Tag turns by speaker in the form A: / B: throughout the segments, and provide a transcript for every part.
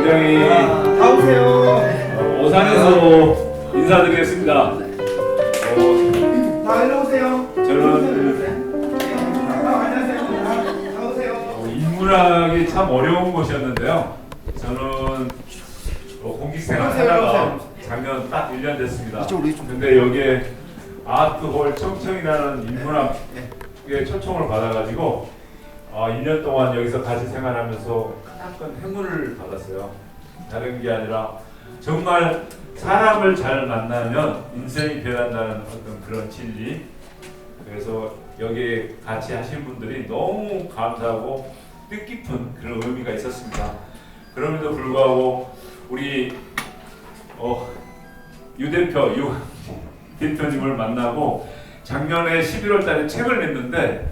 A: 굉장히
B: 다 오세요.
A: 오산에서 인사드리겠습니다.
B: 다 일로 오세요.
A: 저는
B: 안녕하세요. 다 오세요.
A: 인문학이 참 어려운 곳이었는데요. 저는 공직생활 하다가 작년 딱 1년 됐습니다. 근데 여기에 아트홀 청청이라는 인문학의 초청을 받아가지고 1년 동안 여기서 같이 생활하면서 큰 행운을 받았어요. 다른 게 아니라 정말 사람을 잘 만나면 인생이 변한다는 어떤 그런 진리. 그래서 여기 같이 하신 분들이 너무 감사하고 뜻깊은 그런 의미가 있었습니다. 그럼에도 불구하고 우리 유 대표님을 만나고 작년에 11월 달에 책을 냈는데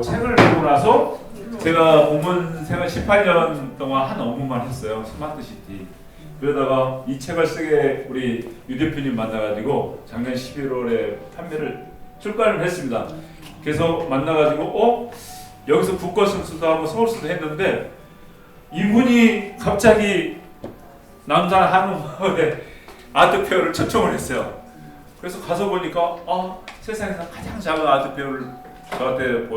A: 책을 내고 나서 제가 공무원 생활 18년 동안 한 업무만 했어요. 스마트시티. 그러다가 이 책을 쓰게 우리 유 대표님 만나가지고 작년 11월에 출간을 했습니다. 그래서 만나가지고 여기서 국거승수도 하고 서울수도 했는데 이분이 갑자기 남산 한옥마을에 아트페어를 초청을 했어요. 그래서 가서 보니까 세상에서 가장 작은 아트페어를 저한테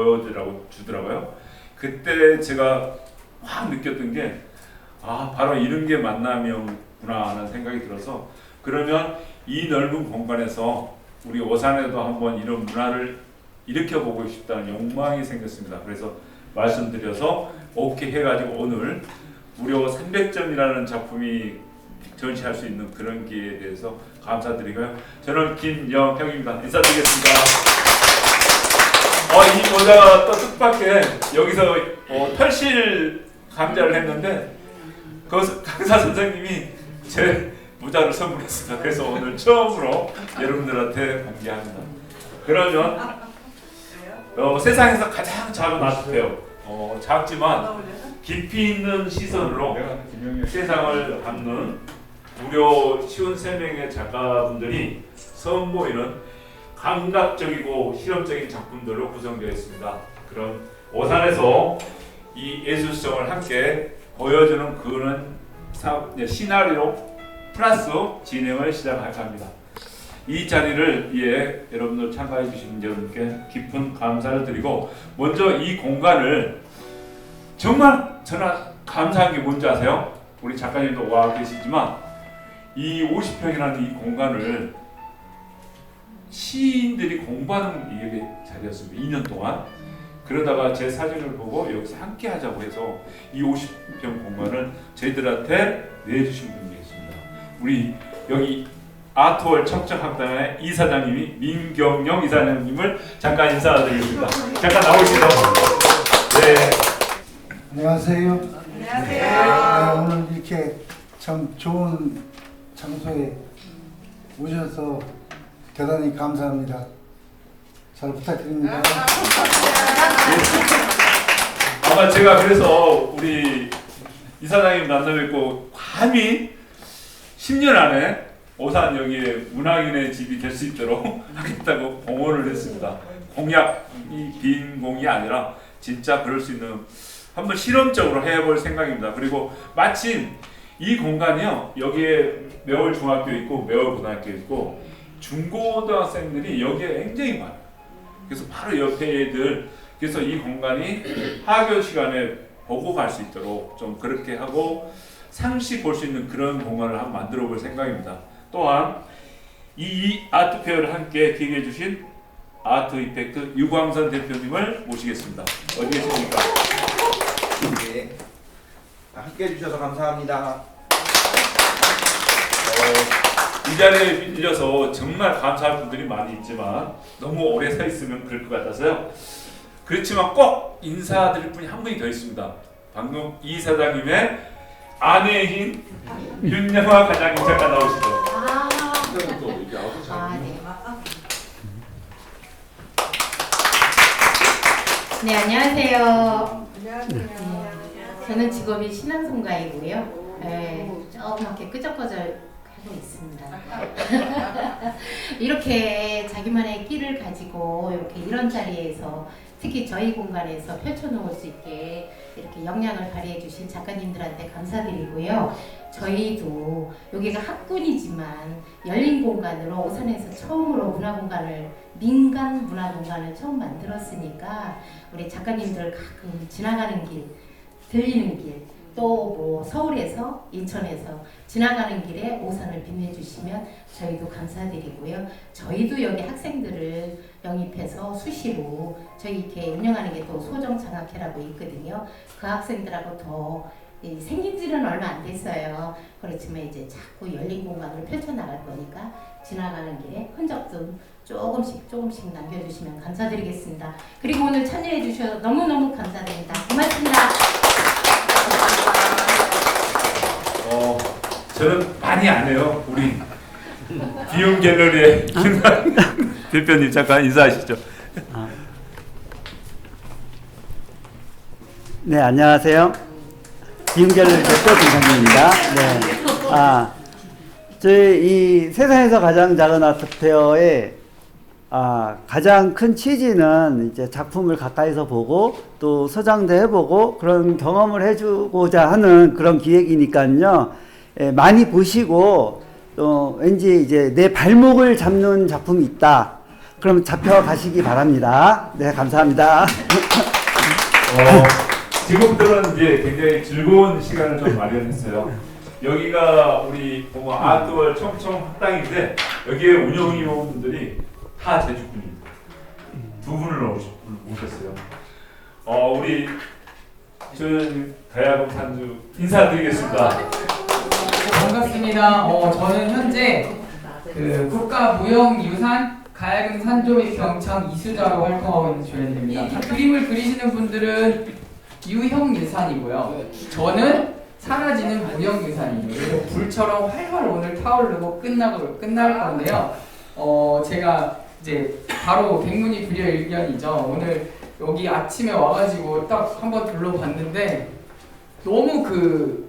A: 주더라고요. 그때 제가 확 느꼈던 게 바로 이런 게 만남이구나 하는 생각이 들어서 그러면 이 넓은 공간에서 우리 오산에도 한번 이런 문화를 일으켜보고 싶다는 욕망이 생겼습니다. 그래서 말씀드려서 오케이 해가지고 오늘 무려 300점이라는 작품이 전시할 수 있는 그런 기회에 대해서 감사드리고요. 저는 김영평입니다. 인사드리겠습니다. 이 모자가 또 뜻밖의 여기서 털실 강좌를 했는데 그 강사 선생님이 제 모자를 선물했습니다. 그래서 오늘 처음으로 여러분들한테 공개합니다. 그러면 세상에서 가장 작은 아트페어, 작지만 깊이 있는 시선으로 세상을 담는 무려 53명의 작가분들이 선보이는 감각적이고 실험적인 작품들로 구성되어 있습니다. 그럼 오산에서 이 예술성을 함께 보여주는 그런 시나리오 플러스 진행을 시작할까 합니다. 이 자리를 위해 여러분들 참가해 주신 여러분께 깊은 감사를 드리고 먼저 이 공간을 정말 저는 감사한 게 뭔지 아세요? 우리 작가님도 와 계시지만 이 50평이라는 이 공간을 시인들이 공부하는 이게 자리였습니다. 2년 동안. 그러다가 제 사진을 보고 여기서 함께 하자고 해서 이 50평 공간을 저희들한테 내주신 분이 계십니다. 우리 여기 아트홀 청청학단의 이사장님이 민경영 이사장님을 잠깐 인사드리겠습니다. 잠깐 나오시죠. 네.
B: 안녕하세요.
C: 안녕하세요.
B: 오늘 이렇게 참 좋은 장소에 오셔서 대단히 감사합니다. 잘 부탁드립니다.
A: 아마 제가 그래서 우리 이사장님 만나뵙고 감히 10년 안에 오산 여기에 문학인의 집이 될 수 있도록 하겠다고 공언을 했습니다. 공약이 빈 공이 아니라 진짜 그럴 수 있는 한번 실험적으로 해볼 생각입니다. 그리고 마침 이 공간이요, 여기에 매월 중학교 있고 매월 고등학교 있고 중고등학생들이 여기에 굉장히 많아요. 그래서 바로 옆에 애들, 그래서 이 공간이 하교 시간에 보고 갈 수 있도록 좀 그렇게 하고 상시 볼 수 있는 그런 공간을 한번 만들어 볼 생각입니다. 또한 이 아트페어를 함께 기획해 주신 아트 이펙트 유광선 대표님을 모시겠습니다. 어디 계십니까?
C: 네. 함께 해주셔서 감사합니다.
A: 이 자리에 빌려서 정말 감사할 분들이 많이 있지만 너무 오래 서 있으면 그럴 것 같아서요. 그렇지만 꼭 인사드릴 분이 한 분이 더 있습니다. 방금 이 사장님의 아내인 윤영화 과장님 잠깐 나오시죠.
D: 네, 안녕하세요.
C: 안녕하세요.
D: 저는 직업이 신앙송가이고요. 조그맣게 끄적거적 하고 있습니다. 이렇게 자기만의 끼를 가지고 이렇게 이런 자리에서 특히 저희 공간에서 펼쳐놓을 수 있게 이렇게 역량을 발휘해 주신 작가님들한테 감사드리고요. 저희도 여기가 학군이지만 열린 공간으로 오산에서 처음으로 문화공간을 민간 문화공간을 처음 만들었으니까 우리 작가님들 가끔 지나가는 길, 들리는 길, 또 뭐 서울에서 인천에서 지나가는 길에 오산을 빛내주시면 저희도 감사드리고요. 저희도 여기 학생들을 영입해서 수시로 저희 이렇게 운영하는 게 또 소정장학회라고 있거든요. 그 학생들하고 더 생긴 지는 얼마 안 됐어요. 그렇지만 이제 자꾸 열린 공간을 펼쳐나갈 거니까 지나가는 길에 흔적 좀 조금씩 남겨주시면 감사드리겠습니다. 그리고 오늘 참여해 주셔서 너무너무 감사드립니다. 고맙습니다.
A: 저는 많이 안 해요. 우리 비움 갤러리의 김상 대표님 잠깐 인사하시죠.
E: 네, 안녕하세요. 비움갤러리 대표 김상진입니다. 네. 저희 이 세상에서 가장 작은 아트페어의 가장 큰 취지는 이제 작품을 가까이서 보고 또 소장도 해보고 그런 경험을 해주고자 하는 그런 기획이니까요. 많이 보시고 또 왠지 이제 내 발목을 잡는 작품이 있다. 그럼 잡혀가시기 바랍니다. 네, 감사합니다.
A: 지금부터는 이제 굉장히 즐거운 시간을 좀 마련했어요. 여기가 우리 아트월 청청 학당인데 여기에 운영위원분들이 다 제주분입니다. 두 분을 모셨어요. 우리 가야금 산주 인사드리겠습니다.
F: 반갑습니다. 저는 현재 그 국가무형유산 가야금 산조 및 병창 이수자로 활동하고 있는 조현입니다. 이 그림을 그리시는 분들은 유형유산이고요. 저는 사라지는 무형유산이에요. 그래서 불처럼 활활 오늘 타오르고 끝날 건데요. 제가 이제 바로 백문이 불여일견이죠. 오늘 여기 아침에 와가지고 딱 한번 둘러봤는데 너무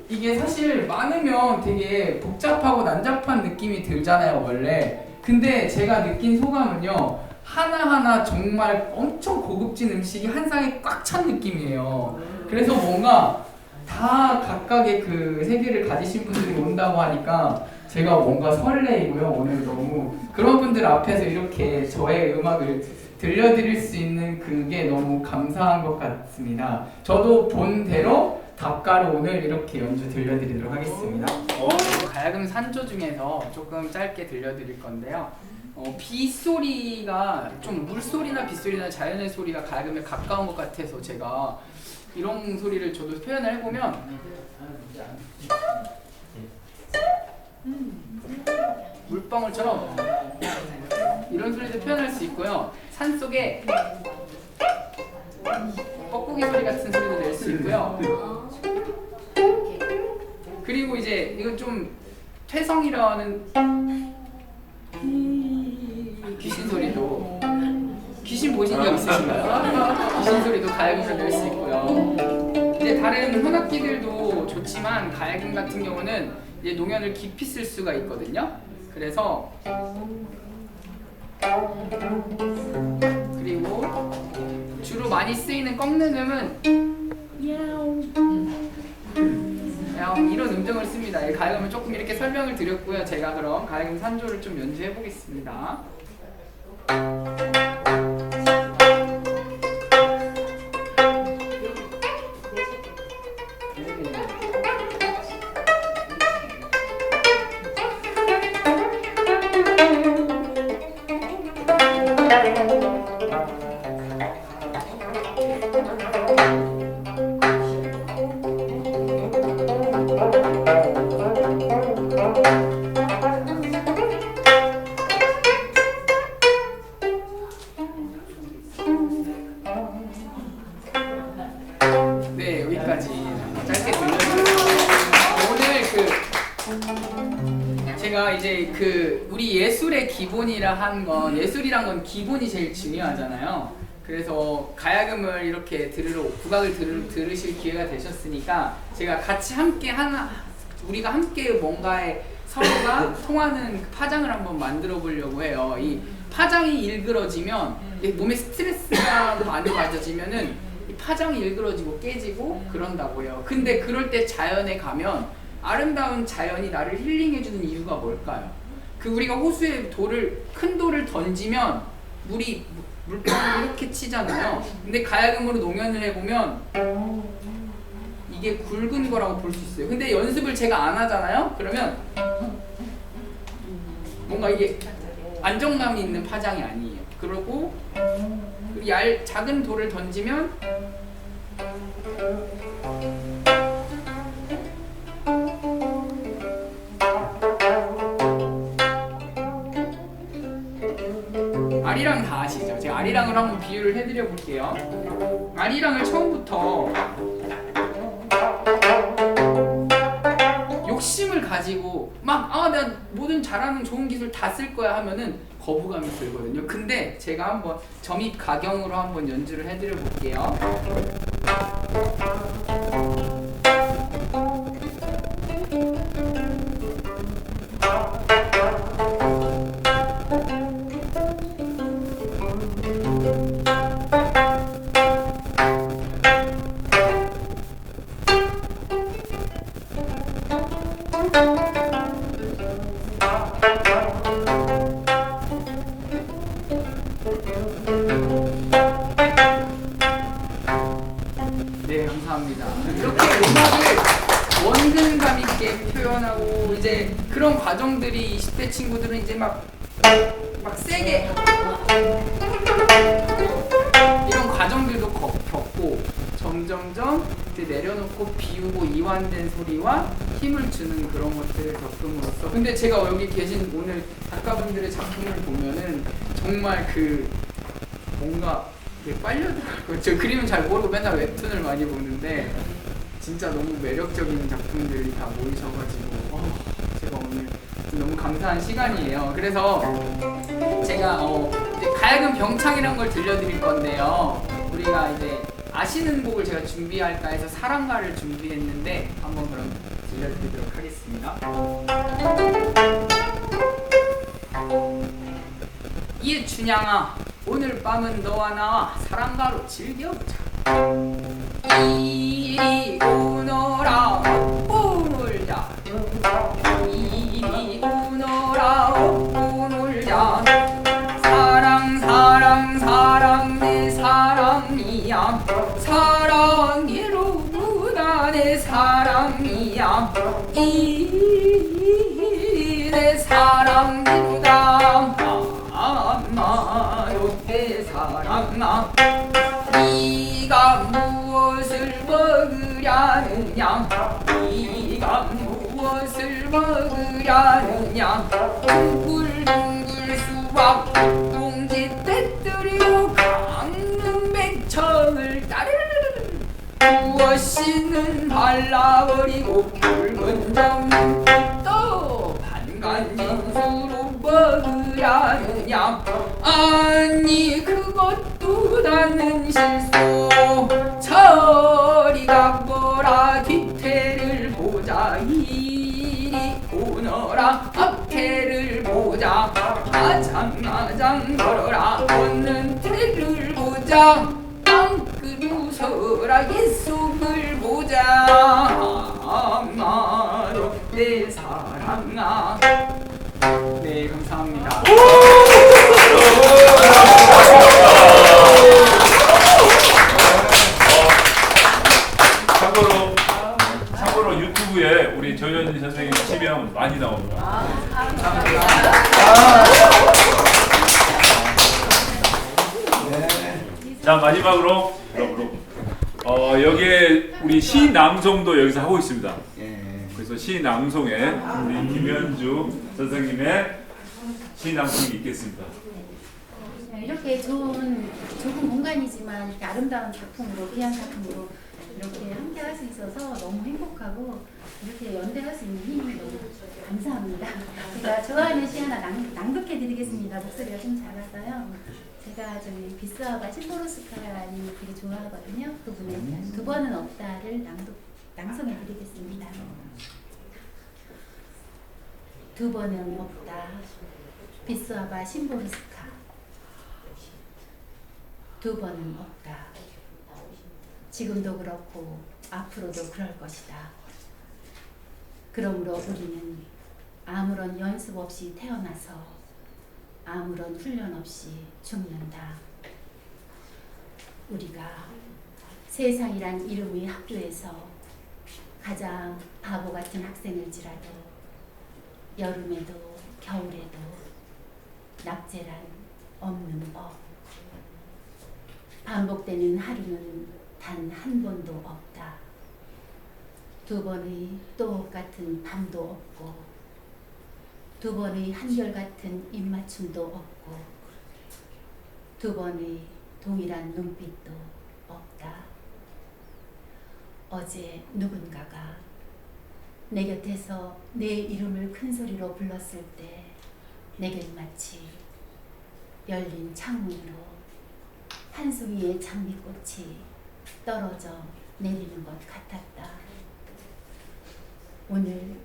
F: 이게 사실 많으면 되게 복잡하고 난잡한 느낌이 들잖아요, 원래. 근데 제가 느낀 소감은요, 하나하나 정말 엄청 고급진 음식이 한 상에 꽉 찬 느낌이에요. 그래서 뭔가 다 각각의 그 세계를 가지신 분들이 온다고 하니까 제가 뭔가 설레이고요. 오늘 너무 그런 분들 앞에서 이렇게 저의 음악을 들려드릴 수 있는 그게 너무 감사한 것 같습니다. 저도 본대로 답가로 오늘 이렇게 연주 들려드리도록 하겠습니다. 가야금 산조 중에서 조금 짧게 들려드릴 건데요. 빗소리가 좀 물소리나 빗소리나 자연의 소리가 가야금에 가까운 것 같아서 제가 이런 소리를 저도 표현을 해보면 물방울처럼 이런 소리도 표현할 수 있고요. 산속에 뻐꾸기 소리 같은 소리도 낼 수 있고요. 그리고 이제 이건 좀 퇴성이라는 귀신 소리도 귀신 보신 적 있으신가요? 귀신 소리도 가야금으로 낼 수 있고요. 이제 다른 현악기들도 좋지만 가야금 같은 경우는 이제 농연을 깊이 쓸 수가 있거든요. 그래서 그리고 주로 많이 쓰이는 꺾는 음은 이런 음정을 씁니다. 가야금을 조금 이렇게 설명을 드렸고요. 제가 그럼 가야금 산조를 좀 연주해 보겠습니다. 네, 여기까지 짧게 들려드렸습니다. 오늘 제가 이제 우리 예술의 기본이라 한 건, 예술이란 건 기본이 제일 중요하잖아요. 그래서 가야금을 이렇게 국악을 들으실 기회가 되셨으니까 제가 같이 함께 우리가 함께 뭔가에 서로가 통하는 파장을 한번 만들어 보려고 해요. 이 파장이 일그러지면 이게 몸에 스트레스가 많이 받아지면은 이 파장이 일그러지고 깨지고 그런다고요. 근데 그럴 때 자연에 가면 아름다운 자연이 나를 힐링해주는 이유가 뭘까요? 그 우리가 호수에 큰 돌을 던지면 물방울이 이렇게 치잖아요. 근데 가야금으로 농연을 해보면 이게 굵은 거라고 볼 수 있어요. 근데 연습을 제가 안 하잖아요. 그러면 뭔가 이게 안정감이 있는 파장이 아니에요. 그리고 작은 돌을 던지면 아리랑 다 아시죠? 제가 아리랑을 한번 비유를 해드려 볼게요. 아리랑을 처음부터 욕심을 가지고 내가 모든 잘하는 좋은 기술 다 쓸 거야 하면은 거부감이 들거든요. 근데 제가 한번 점입 가경으로 한번 연주를 해드려 볼게요. 네, 감사합니다. 이렇게 음악을 원근감 있게 표현하고 이제 그런 과정들이 20대 친구들은 이제 막 세게 이런 과정들도 겪고 점점점 이제 내려놓고 비우고 이완된 소리와 힘을 주는 그런 것들을 겪음으로써 근데 제가 여기 계신 오늘 작가분들의 작품을 보면은 정말 뭔가 빨려들어요. 저 그림은 잘 모르고 맨날 웹툰을 많이 보는데 진짜 너무 매력적인 작품들이 다 모이셔가지고 제가 오늘 너무 감사한 시간이에요. 그래서 제가 이제 가야금 병창이라는 걸 들려드릴 건데요. 우리가 이제 아시는 곡을 제가 준비할까 해서 사랑가를 준비했는데 한번 그럼 들려드리도록 하겠습니다. 이춘향아 오늘 밤은 너와 나와 사랑가로 즐겨보자. 이리 오너라 업고 놀자. 이리 오너라 업고 놀자. 사랑 사랑 사랑 내 사랑이야. 사랑이로구나 내 사랑이야. 이 내 사랑이로다. 내 사랑아 네가 무엇을 먹으려느냐. 네가 무엇을 먹으려느냐. 둥글둥글 수박 꽁지 떼뜨리고 강릉 백청을 따르르르르 무엇이는 발라버리고 붉은 점은 또 반간진수로 먹으려느냐. 아니 그것도 나는 실수. 저리 가거라 뒤태를 보자. 이리 오너라 앞태를 보자. 아장아장 걸어라 걷는 태를 보자. 땅끝 웃어라 옛속을 보자. 아마도 내 사랑아. 네, 감사합니다.
A: 참고로 유튜브에 우리 조현진 선생님 치면 많이 나옵니다. 자, 마지막으로 여기에 우리 시 낭송도 여기서 하고 있습니다. 그래서 시 낭송에 우리 김현주 선생님의 시 낭송이 있겠습니다.
D: 이렇게 좁은 공간이지만 이렇게 아름다운 작품으로, 귀한 작품으로 이렇게 함께 할 수 있어서 너무 행복하고 이렇게 연대할 수 있는 힘이 너무 감사합니다. 제가 좋아하는 시 하나 낭독해 드리겠습니다. 목소리가 좀 작아서요. 제가 저기 비스와바 신보로스카라니 되게 좋아하거든요. 그분의 두 번은 없다를 낭송해 드리겠습니다. 두 번은 없다. 비스와바 신보로스카. 두 번은 없다. 지금도 그렇고 앞으로도 그럴 것이다. 그러므로 우리는 아무런 연습 없이 태어나서 아무런 훈련 없이 죽는다. 우리가 세상이란 이름의 학교에서 가장 바보 같은 학생일지라도 여름에도 겨울에도 낙제란 없는 법. 반복되는 하루는 단 한 번도 없다. 두 번의 똑같은 밤도 없고 두 번의 한결같은 입맞춤도 없고 두 번의 동일한 눈빛도 없다. 어제 누군가가 내 곁에서 내 이름을 큰 소리로 불렀을 때 내겐 마치 열린 창문으로 한 송이의 장미꽃이 떨어져 내리는 것 같았다. 오늘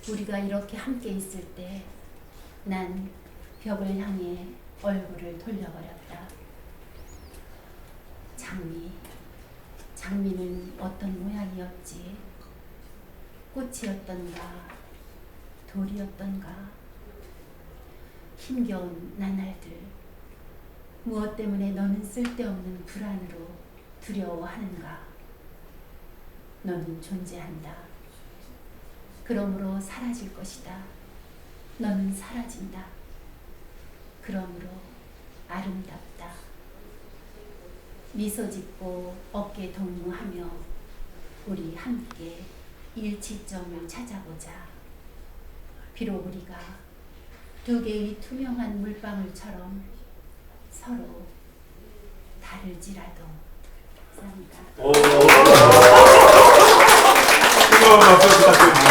D: 우리가 이렇게 함께 있을 때 난 벽을 향해 얼굴을 돌려버렸다. 장미는 어떤 모양이었지? 꽃이었던가 돌이었던가? 힘겨운 나날들, 무엇 때문에 너는 쓸데없는 불안으로 두려워하는가? 너는 존재한다. 그러므로 사라질 것이다. 너는 사라진다. 그러므로 아름답다. 미소 짓고 어깨 동무하며 우리 함께 일치점을 찾아보자. 비록 우리가 두 개의 투명한 물방울처럼 서로 다를지라도. 감사합니다.
A: 뜨거운 박수 부탁드립니다.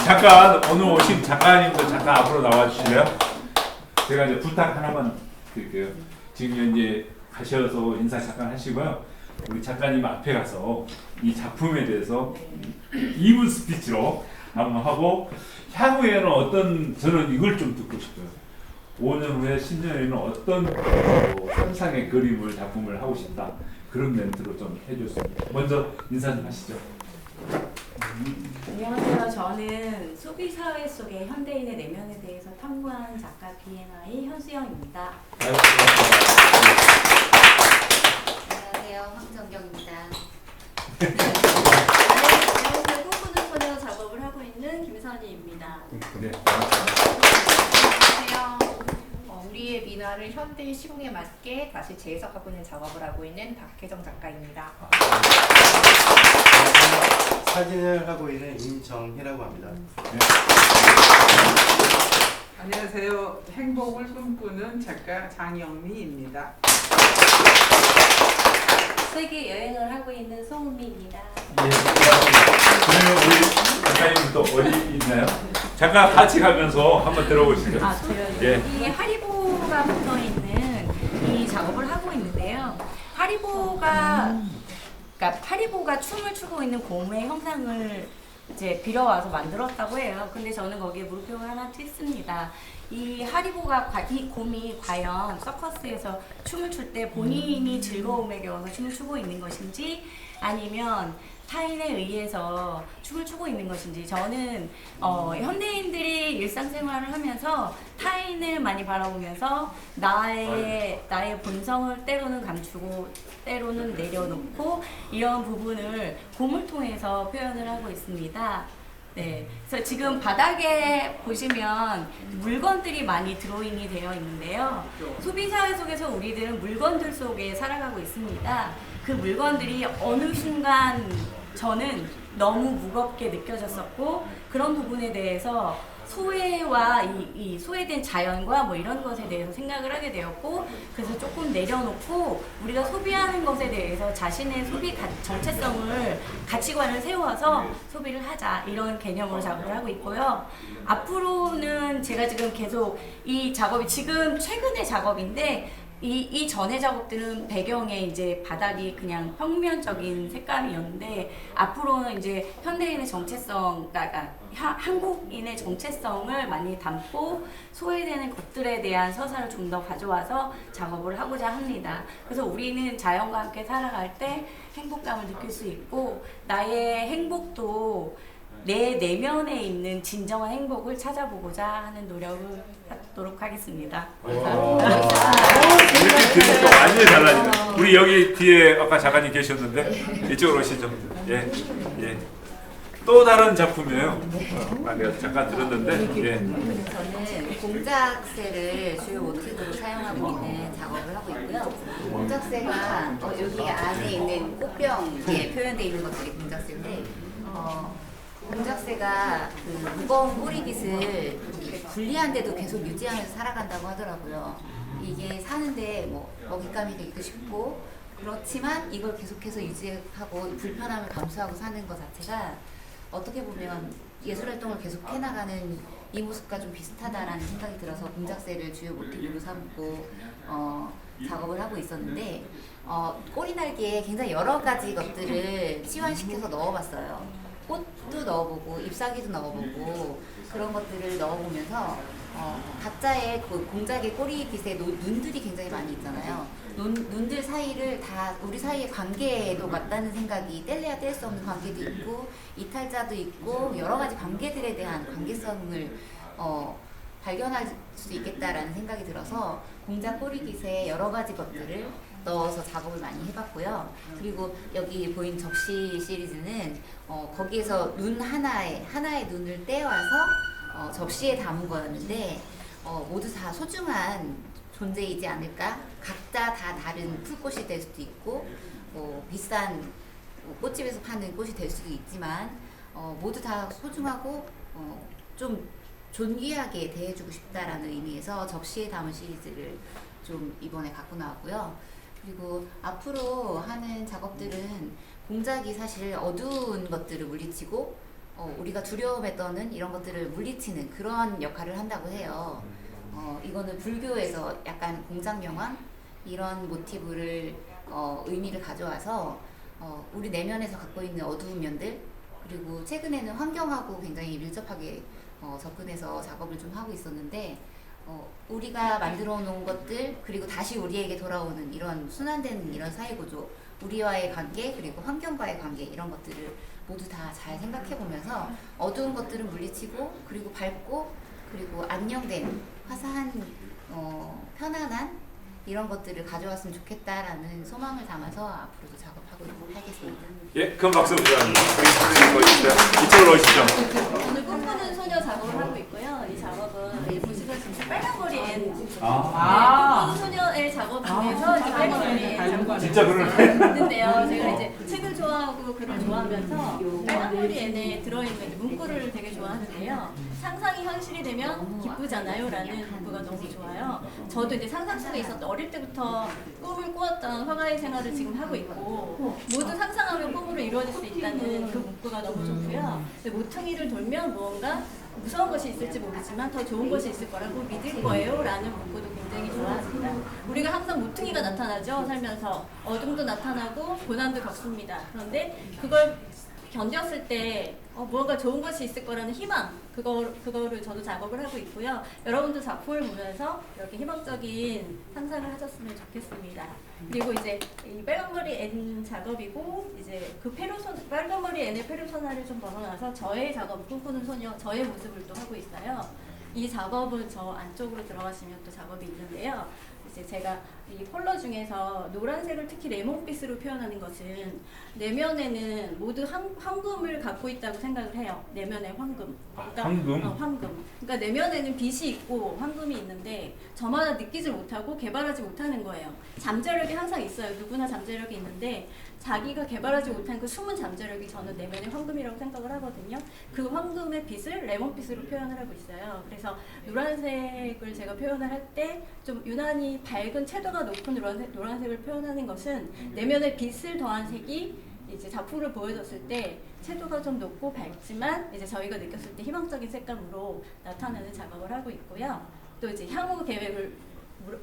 A: 잠깐 오늘 오신 작가님도 잠깐 앞으로 나와주실래요? 제가 이제 부탁 하나만 드릴게요. 지금 현재 가셔서 인사 잠깐 하시고요. 우리 작가님 앞에 가서 이 작품에 대해서 2분 스피치로 한번 하고 향후에는 어떤, 저는 이걸 좀 듣고 싶어요. 5년 후에 10년 후에는 어떤 상상의 그림을 작품을 하고 싶다. 그런 멘트로 좀 해줬습니다. 먼저 인사 좀 하시죠.
G: 안녕하세요. 저는 소비사회 속의 현대인의 내면에 대해서 탐구한 작가 BNI 현수영입니다.
H: 안녕하세요. 황정경입니다. 안녕하세요. 꿈꾸는 소녀 작업을 하고 있는 김선희입니다.
A: 네.
I: 안녕하세요. 우리의 민화를 현대의 시공에 맞게 다시 재해석하고 있는 작업을 하고 있는 박혜정 작가입니다.
J: 사진을 하고 있는 임정희라고 합니다.
K: 안녕하세요. 행복을 꿈꾸는 작가 장영미입니다.
G: 세계 여행을 하고 있는 송은미입니다.
A: 그러면 우리 작가님 또 어디 있나요? 잠깐 같이 가면서 한번 들어보시죠.
G: 저요.
A: 예.
G: 이 하리보가 붙어 있는 이 작업을 하고 있는데요. 하리보가 춤을 추고 있는 곰의 형상을 이제 빌어와서 만들었다고 해요. 근데 저는 거기에 물음표가 하나 찍습니다. 이 곰이 과연 서커스에서 춤을 출 때 본인이 즐거움에 겨워서 춤을 추고 있는 것인지 아니면 타인에 의해서 춤을 추고 있는 것인지, 저는 현대인들이 일상생활을 하면서 타인을 많이 바라보면서 나의 본성을 때로는 감추고 때로는 내려놓고 이런 부분을 곰을 통해서 표현을 하고 있습니다. 네, 그래서 지금 바닥에 보시면 물건들이 많이 드로잉이 되어 있는데요. 소비사회 속에서 우리들은 물건들 속에 살아가고 있습니다. 그 물건들이 어느 순간 저는 너무 무겁게 느껴졌었고, 그런 부분에 대해서 소외와 이 소외된 자연과 뭐 이런 것에 대해서 생각을 하게 되었고, 그래서 조금 내려놓고 우리가 소비하는 것에 대해서 자신의 소비 정체성을, 가치관을 세워서 소비를 하자, 이런 개념으로 작업을 하고 있고요. 앞으로는 제가 지금 계속 이 작업이 지금 최근의 작업인데 이 전에 작업들은 배경에 이제 바닥이 그냥 평면적인 색감이었는데 앞으로는 이제 현대인의 정체성, 그러니까 한국인의 정체성을 많이 담고 소외되는 것들에 대한 서사를 좀 더 가져와서 작업을 하고자 합니다. 그래서 우리는 자연과 함께 살아갈 때 행복감을 느낄 수 있고 나의 행복도 내 내면에 있는 진정한 행복을 찾아보고자 하는 노력을 하도록 하겠습니다.
A: 이렇게 들으니까 완전히 달라지네. 우리 여기 뒤에 아까 작가님 계셨는데 이쪽으로 오시죠. 예, 예. 또 다른 작품이에요. 내가 잠깐 들었는데. 예.
L: 저는 공작새를 주요 모티브로 사용하고 있는 작업을 하고 있고요. 공작새가 여기 안에 있는 꽃병에 표현되어 있는 것들이 공작새인데 공작새가 그 무거운 꼬리깃을 분리한데도 계속 유지하면서 살아간다고 하더라고요. 이게 사는데 뭐 먹잇감이 되기도 쉽고 그렇지만 이걸 계속해서 유지하고 불편함을 감수하고 사는 것 자체가 어떻게 보면 예술활동을 계속 해나가는 이 모습과 좀 비슷하다라는 생각이 들어서 공작새를 주요 모티브로 삼고 작업을 하고 있었는데 꼬리날개에 굉장히 여러 가지 것들을 치환시켜서 넣어봤어요. 꽃도 넣어보고 잎사귀도 넣어보고 그런 것들을 넣어보면서 각자의 공작의 꼬리깃에 눈들이 굉장히 많이 있잖아요. 눈들 사이를 다 우리 사이의 관계에도 맞다는 생각이 뗄래야 뗄 수 없는 관계도 있고 이탈자도 있고 여러 가지 관계들에 대한 관계성을 발견할 수 있겠다라는 생각이 들어서 공작 꼬리깃에 여러 가지 것들을 넣어서 작업을 많이 해봤고요. 그리고 여기 보인 접시 시리즈는 거기에서 눈 하나의 눈을 떼와서 접시에 담은 거였는데 모두 다 소중한 존재이지 않을까? 각자 다 다른 풀꽃이 될 수도 있고 비싼 꽃집에서 파는 꽃이 될 수도 있지만 모두 다 소중하고 좀 존귀하게 대해주고 싶다라는 의미에서 접시에 담은 시리즈를 좀 이번에 갖고 나왔고요. 그리고 앞으로 하는 작업들은 공작이 사실 어두운 것들을 물리치고 우리가 두려움에 떠는 이런 것들을 물리치는 그런 역할을 한다고 해요. 이거는 불교에서 약간 공작명왕 이런 모티브를 의미를 가져와서 우리 내면에서 갖고 있는 어두운 면들 그리고 최근에는 환경하고 굉장히 밀접하게 접근해서 작업을 좀 하고 있었는데 우리가 만들어 놓은 것들 그리고 다시 우리에게 돌아오는 이런 순환되는 이런 사회구조 우리와의 관계 그리고 환경과의 관계 이런 것들을 모두 다 잘 생각해 보면서 어두운 것들은 물리치고 그리고 밝고 그리고 안녕된 화사한 편안한 이런 것들을 가져왔으면 좋겠다라는 소망을 담아서 앞으로도 작업하고 하겠습니다.
A: 예, 큰 박수 부탁드립니다. 이쪽으로 오시죠.
H: 오늘 꿈꾸는 소녀 작업을 하고 있고요. 이 작업은 보시다시피 빨간머리 앤 꿈꾸는 소녀의 작업 중에서 이제 빨간머리 앤 작업을
A: 진짜 그러네.
H: 했는데요. 제가 이제 책을 좋아하고 글을 좋아하면서 빨간머리 앤에 들어있는 문구를 되게 좋아하는데요. 상상이 현실이 되면 기쁘잖아요 라는 문구가 너무 좋아요. 저도 이제 상상 속에 있었던 어릴 때부터 꿈을 꾸었던 화가의 생활을 지금 하고 있고 모두 상상하면 꿈으로 이루어질 수 있다는 그 문구가 너무 좋고요. 모퉁이를 돌면 무언가 무서운 것이 있을지 모르지만 더 좋은 것이 있을 거라고 믿을 거예요 라는 문구도 굉장히 좋아합니다. 우리가 항상 모퉁이가 나타나죠. 살면서 어둠도 나타나고 고난도 겪습니다. 그런데 그걸 견뎠을 때 무언가 좋은 것이 있을 거라는 희망 그거를 저도 작업을 하고 있고요. 여러분도 작품을 보면서 이렇게 희망적인 상상을 하셨으면 좋겠습니다. 그리고 이제 이 빨간머리 N 작업이고 이제 그 빨간머리 N의 페르소나를 좀 벗어나서 저의 작업 꿈꾸는 소녀 저의 모습을 또 하고 있어요. 이 작업은 저 안쪽으로 들어가시면 또 작업이 있는데요. 이제 제가 이 컬러 중에서 노란색을 특히 레몬빛으로 표현하는 것은 내면에는 모두 황금을 갖고 있다고 생각을 해요. 내면의 황금. 그러니까,
A: 황금?
H: 황금. 그러니까 내면에는 빛이 있고 황금이 있는데 저마다 느끼지 못하고 개발하지 못하는 거예요. 잠재력이 항상 있어요. 누구나 잠재력이 있는데 자기가 개발하지 못한 그 숨은 잠재력이 저는 내면의 황금이라고 생각을 하거든요. 그 황금의 빛을 레몬빛으로 표현을 하고 있어요. 그래서 노란색을 제가 표현을 할 때 좀 유난히 밝은 채도가 높은 노란색을 표현하는 것은 내면의 빛을 더한 색이 이제 작품을 보여줬을 때 채도가 좀 높고 밝지만 이제 저희가 느꼈을 때 희망적인 색감으로 나타나는 작업을 하고 있고요. 또 이제 향후 계획을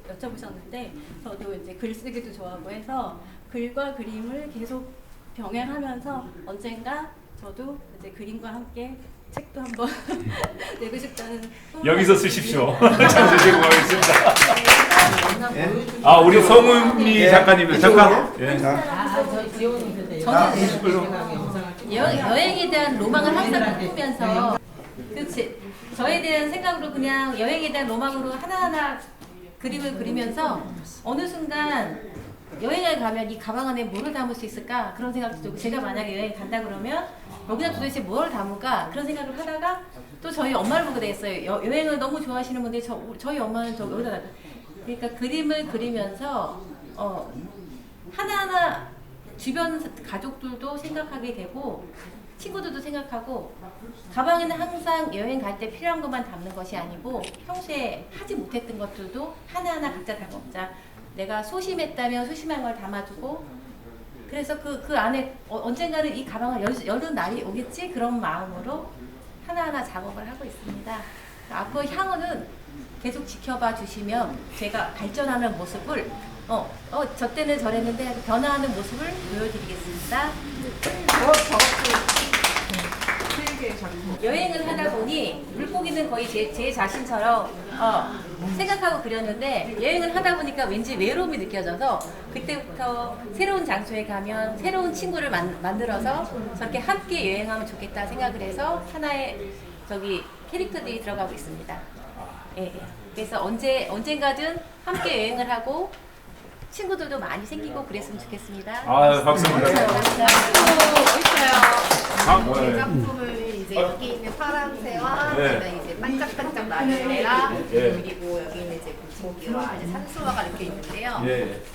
H: 여쭤보셨는데 저도 이제 글쓰기도 좋아하고 해서 글과 그림을 계속 병행하면서 언젠가 저도 이제 그림과 함께 책도 한번 내고 싶다는
A: 여기서 쓰십시오. 잘 쓰시고 가겠습니다. 아, 우리 성은미 작가님 잠깐. 예.
G: 여행에 대한 로망을 항상 꿈꾸면서 그렇지 저에 대한 생각으로 그냥 여행에 대한 로망으로 하나하나 그림을 그리면서 어느 순간 여행을 가면 이 가방 안에 뭐를 담을 수 있을까 그런 생각도 들고 제가 만약에 여행 간다 그러면 여기다 도대체 뭘 담을까 그런 생각을 하다가 또 저희 엄마를 보게 됐어요. 여행을 너무 좋아하시는 분들 저희 엄마는 저 여기다 그러니까 그림을 그리면서 하나하나 주변 가족들도 생각하게 되고 친구들도 생각하고 가방에는 항상 여행 갈 때 필요한 것만 담는 것이 아니고 평소에 하지 못했던 것들도 하나하나 각자 담아보자. 내가 소심했다면 소심한 걸 담아두고 그래서 그 안에 언젠가는 이 가방을 여는 날이 오겠지 그런 마음으로 하나하나 작업을 하고 있습니다. 앞으로 향후는 계속 지켜봐 주시면 제가 발전하는 모습을 저 때는 저랬는데 변화하는 모습을 보여드리겠습니다. 여행을 하다 보니 물고기는 거의 제 자신처럼 생각하고 그렸는데 여행을 하다 보니까 왠지 외로움이 느껴져서 그때부터 새로운 장소에 가면 새로운 친구를 만들어서 저렇게 함께 여행하면 좋겠다 생각을 해서 하나의 캐릭터들이 들어가고 있습니다. 예. 그래서 언젠가든 함께 여행을 하고 친구들도 많이 생기고 그랬으면 좋겠습니다.
A: 아, 박수입니다.
I: 제 작품을 이제 여기 있는 파랑새와 그다음에 이제 반짝반짝 나는 애랑 그리고 여기 있는 이제 물고기와 이제 산수화가 이렇게 있는데요.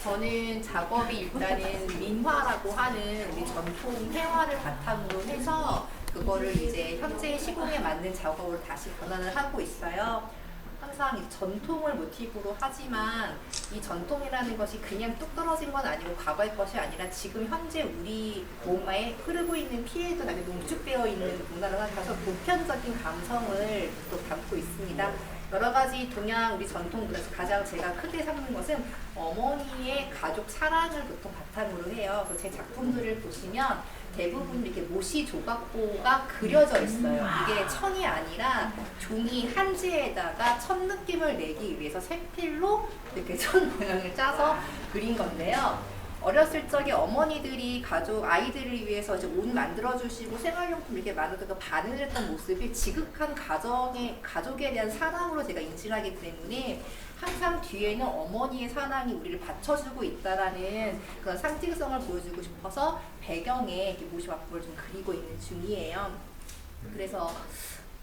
I: 저는 작업이 일단은 민화라고 하는 우리 전통 회화를 바탕으로 해서 그거를 이제 현재 시공에 맞는 작업으로 다시 변환을 하고 있어요. 항상 이 전통을 모티브로 하지만 이 전통이라는 것이 그냥 뚝 떨어진 건 아니고 과거의 것이 아니라 지금 현재 우리 몸에 흐르고 있는 피에도 나게 농축되어 있는 문화를 가서 보편적인 감성을 또 담고 있습니다. 여러 가지 동양 우리 전통 문화에서 가장 제가 크게 삼는 것은 어머니의 가족 사랑을 보통 바탕으로 해요. 그래서 제 작품들을 보시면 대부분 이렇게 모시 조각보가 그려져 있어요. 이게 천이 아니라 종이 한지에다가 천 느낌을 내기 위해서 색필로 이렇게 천 모양을 짜서 그린 건데요. 어렸을 적에 어머니들이 가족 아이들을 위해서 이제 옷 만들어주시고 생활용품 이렇게 만들어서 바느질했던 모습이 지극한 가족에 대한 사랑으로 제가 인식하기 때문에 항상 뒤에는 어머니의 사랑이 우리를 받쳐주고 있다라는 그런 상징성을 보여주고 싶어서 배경에 이렇게 모시박보를 좀 그리고 있는 중이에요. 그래서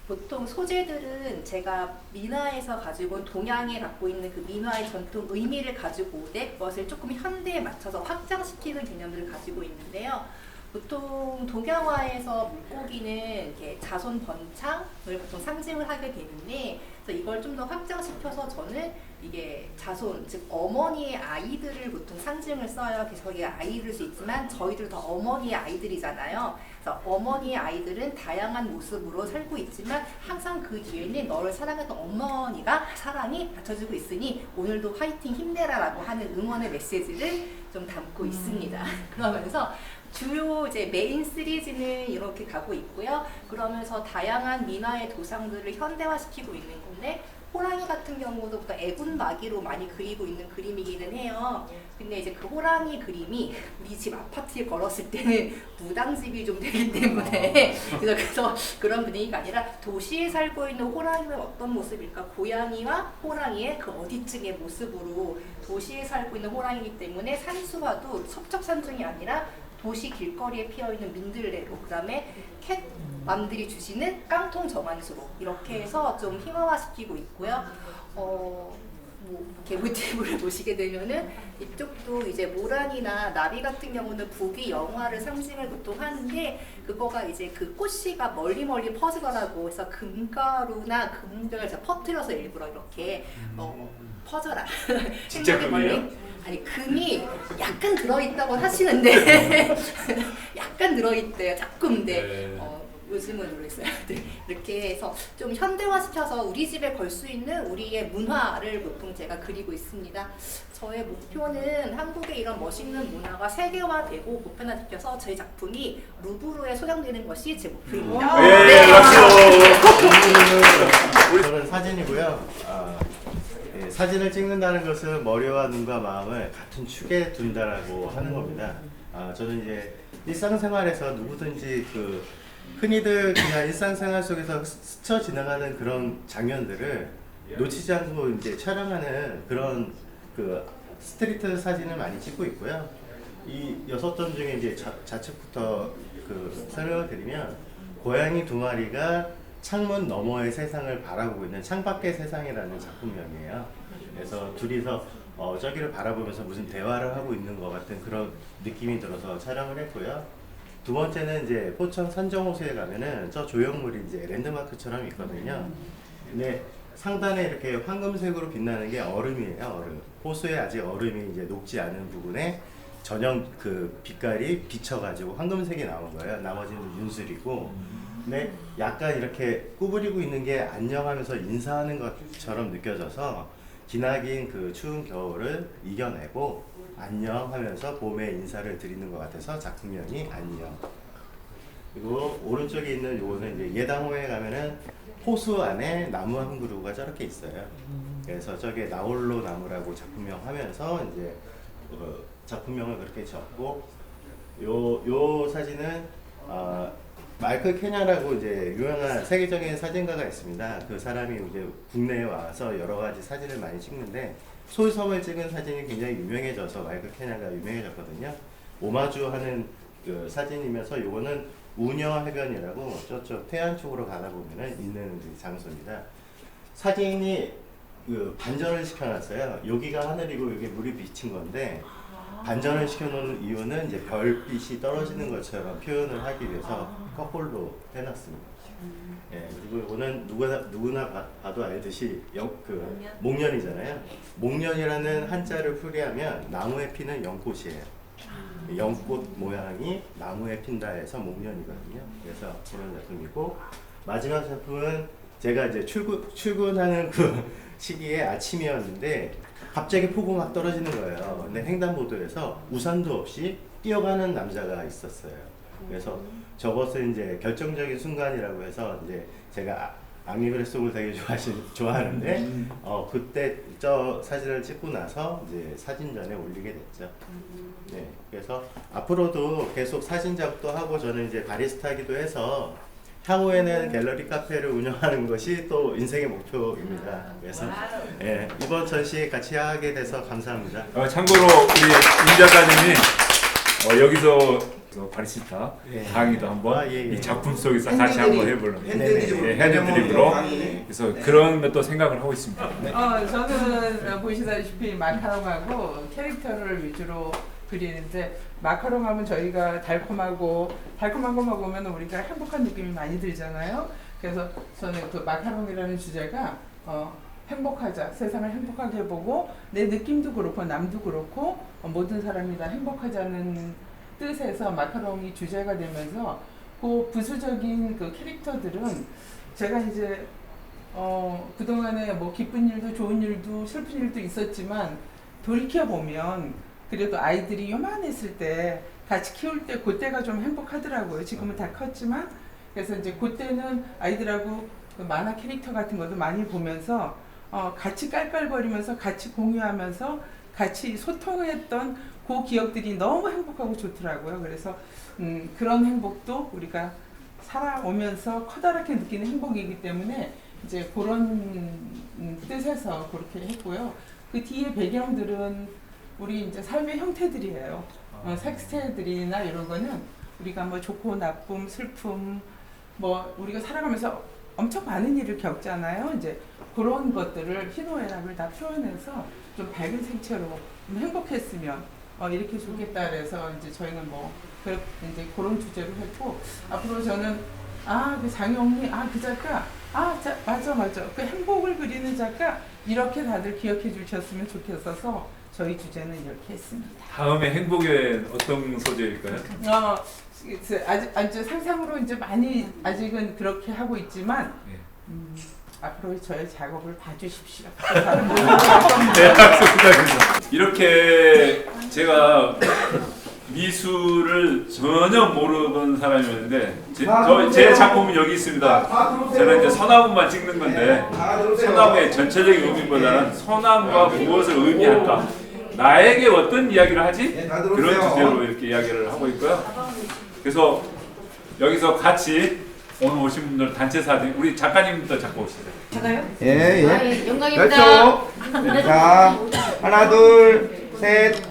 I: 보통 소재들은 제가 민화에서 가지고 온 동양에 갖고 있는 그 민화의 전통 의미를 가지고 오되 그것을 조금 현대에 맞춰서 확장시키는 개념들을 가지고 있는데요. 보통 동양화에서 물고기는 이렇게 자손 번창을 보통 상징을 하게 되는데 그래서 이걸 좀 더 확장시켜서 저는 이게 자손, 즉 어머니의 아이들을 보통 상징을 써요. 그래서 거기에 아이일 수 있지만 저희들 다 어머니의 아이들이잖아요. 그래서 어머니의 아이들은 다양한 모습으로 살고 있지만 항상 그 뒤에는 너를 사랑했던 어머니가 사랑이 받쳐주고 있으니 오늘도 화이팅 힘내라라고 하는 응원의 메시지를 좀 담고 있습니다. 그러면서 주요 이제 메인 시리즈는 이렇게 가고 있고요. 그러면서 다양한 민화의 도상들을 현대화시키고 있는 건데 호랑이 같은 경우도 보통 애군마기로 많이 그리고 있는 그림이기는 해요. 근데 이제 그 호랑이 그림이 우리 집 아파트에 걸었을 때는 무당집이 좀 되기 때문에 그래서 그런 분위기가 아니라 도시에 살고 있는 호랑이는 어떤 모습일까? 고양이와 호랑이의 그 어디쯤의 모습으로 도시에 살고 있는 호랑이이기 때문에 산수화도 첩첩산중이 아니라 도시 길거리에 피어있는 민들레로 그다음에 캣맘들이 주시는 깡통 정한수로 이렇게 해서 좀 희화화시키고 있고요. 이렇게 모티브를 보시게 되면은 이쪽도 이제 모란이나 나비 같은 경우는 북위 영화를 상징을 보통 하는데 그거가 이제 그 꽃씨가 멀리 퍼지더라고. 그래서 금가루나 금별을 퍼뜨려서 일부러 이렇게 퍼져라.
A: 진짜 금이에요?
I: 아니 금이 약간 들어있다고 하시는데 약간 들어있대요. 자꾸 근데 요즘은 모르겠어요. 네, 이렇게 해서 좀 현대화시켜서 우리 집에 걸 수 있는 우리의 문화를 보통 제가 그리고 있습니다. 저의 목표는 한국의 이런 멋있는 문화가 세계화되고 보편화시켜서 저희 작품이 루브르에 소장되는 것이 제 목표입니다.
A: 네,
J: 저는 사진이고요. 사진을 찍는다는 것은 머리와 눈과 마음을 같은 축에 둔다라고 하는 겁니다. 저는 이제 일상생활에서 누구든지 흔히들 그냥 일상생활 속에서 스쳐 지나가는 그런 장면들을 놓치지 않고 이제 촬영하는 그런 스트리트 사진을 많이 찍고 있고요. 이 6점 중에 이제 좌측부터 설명을 드리면 고양이 2마리가 창문 너머의 세상을 바라보고 있는 창밖의 세상이라는 작품명이에요. 그래서 둘이서 저기를 바라보면서 무슨 대화를 하고 있는 것 같은 그런 느낌이 들어서 촬영을 했고요. 두 번째는 이제 포천 산정호수에 가면은 저 조형물이 이제 랜드마크처럼 있거든요. 근데 상단에 이렇게 황금색으로 빛나는 게 얼음이에요. 얼음. 호수에 아직 얼음이 이제 녹지 않은 부분에 전형 빛깔이 비쳐가지고 황금색이 나온 거예요. 나머지는 윤슬이고. 근데 약간 이렇게 구부리고 있는 게 안녕하면서 인사하는 것처럼 느껴져서 기나긴 추운 겨울을 이겨내고 안녕하면서 봄에 인사를 드리는 것 같아서 작품명이 안녕. 그리고 오른쪽에 있는 요거는 이제 예당호에 가면은 호수 안에 나무 한 그루가 저렇게 있어요. 그래서 저게 나홀로 나무라고 작품명 하면서 이제 작품명을 그렇게 적고 요 사진은 마이클 케냐라고 이제 유명한 세계적인 사진가가 있습니다. 그 사람이 이제 국내에 와서 여러 가지 사진을 많이 찍는데 솔섬을 찍은 사진이 굉장히 유명해져서 마이클 케냐가 유명해졌거든요. 오마주하는 사진이면서 요거는 우녀해변이라고 저쪽 태안 쪽으로 가다 보면은 있는 장소입니다. 사진이 반전을 시켜놨어요. 여기가 하늘이고 여기 물이 비친 건데 반전을 시켜놓은 이유는 이제 별빛이 떨어지는 것처럼 표현을 하기 위해서 거꾸로 해놨습니다. 예, 그리고 이거는 누구나 봐도 알듯이 목련이잖아요. 목련이라는 한자를 풀이하면 나무에 피는 연꽃이에요. 연꽃 모양이 나무에 핀다 해서 목련이거든요. 그래서 그런 작품이고 마지막 작품은 제가 이제 출근하는 시기에 아침이었는데 갑자기 폭우 막 떨어지는 거예요. 근데 횡단보도에서 우산도 없이 뛰어가는 남자가 있었어요. 그래서 저것을 이제 결정적인 순간이라고 해서 이제 제가 앙리그레송을 되게 좋아하는데 그때 저 사진을 찍고 나서 이제 사진전에 올리게 됐죠. 네, 그래서 앞으로도 계속 사진 작업도 하고 저는 이제 바리스타기도 해서 향후에는 갤러리 카페를 운영하는 것이 또 인생의 목표입니다. 그래서 예, 이번 전시에 같이 하게 돼서 감사합니다.
A: 참고로 우리 임 작가님이 여기서 바리스타 강의도 한번 이 작품 속에서 같이 한번 해보려고 핸드드립으로 그래서 그런 것도 생각을 하고 있습니다.
K: 저는 보시다시피 마카롱하고 캐릭터를 위주로 그리는데 마카롱 하면 저희가 달콤한 거 먹으면 우리가 행복한 느낌이 많이 들잖아요. 그래서 저는 마카롱이라는 주제가 행복하자, 세상을 행복하게 해보고 내 느낌도 그렇고 남도 그렇고 모든 사람이 다 행복하자는 뜻에서 마카롱이 주제가 되면서 부수적인 캐릭터들은 제가 이제 그동안에 뭐 기쁜 일도 좋은 일도 슬픈 일도 있었지만 돌이켜보면 그래도 아이들이 요만했을 때 같이 키울 때 그때가 좀 행복하더라고요. 지금은 다 컸지만 그래서 이제 그때는 아이들하고 만화 캐릭터 같은 것도 많이 보면서 같이 깔깔거리면서 같이 공유하면서 같이 소통했던 그 기억들이 너무 행복하고 좋더라고요. 그래서 그런 행복도 우리가 살아오면서 커다랗게 느끼는 행복이기 때문에 이제 그런 뜻에서 그렇게 했고요. 그 뒤에 배경들은 우리 이제 삶의 형태들이에요. 색채들이나 이런 거는 우리가 뭐 좋고 나쁨, 슬픔, 뭐 우리가 살아가면서 엄청 많은 일을 겪잖아요. 이제 그런 것들을 희노애락을 다 표현해서 좀 밝은 색채로 좀 행복했으면 이렇게 좋겠다 그래서 이제 저희는 뭐 이제 그런 주제로 했고 앞으로 저는 그 장영리 그 작가 맞아 그 행복을 그리는 작가 이렇게 다들 기억해 주셨으면 좋겠어서 저희 주제는 이렇게 했습니다.
A: 다음에 행복의 어떤 소재일까요?
K: 아주 상상으로 이제 많이 아직은 그렇게 하고 있지만 앞으로 저의 작업을 봐주십시오.
A: 네, 맞습니다. 이렇게 제가 미술을 전혀 모르던 사람이었는데 제 작품은 여기 있습니다. 저는 이제 소나무만 찍는 건데 소나무의 전체적인 의미보다는 소나무가 무엇을 의미할까? 나에게 어떤 이야기를 하지? 그런 주제로 이렇게 이야기를 하고 있고요. 그래서 여기서 같이 오늘 오신 분들 단체 사진 우리 작가님도 잡고 오시죠.
I: 제가요?
C: 예,
I: 아,
C: 예.
I: 예, 영광입니다.
C: 자, 하나, 둘, 셋,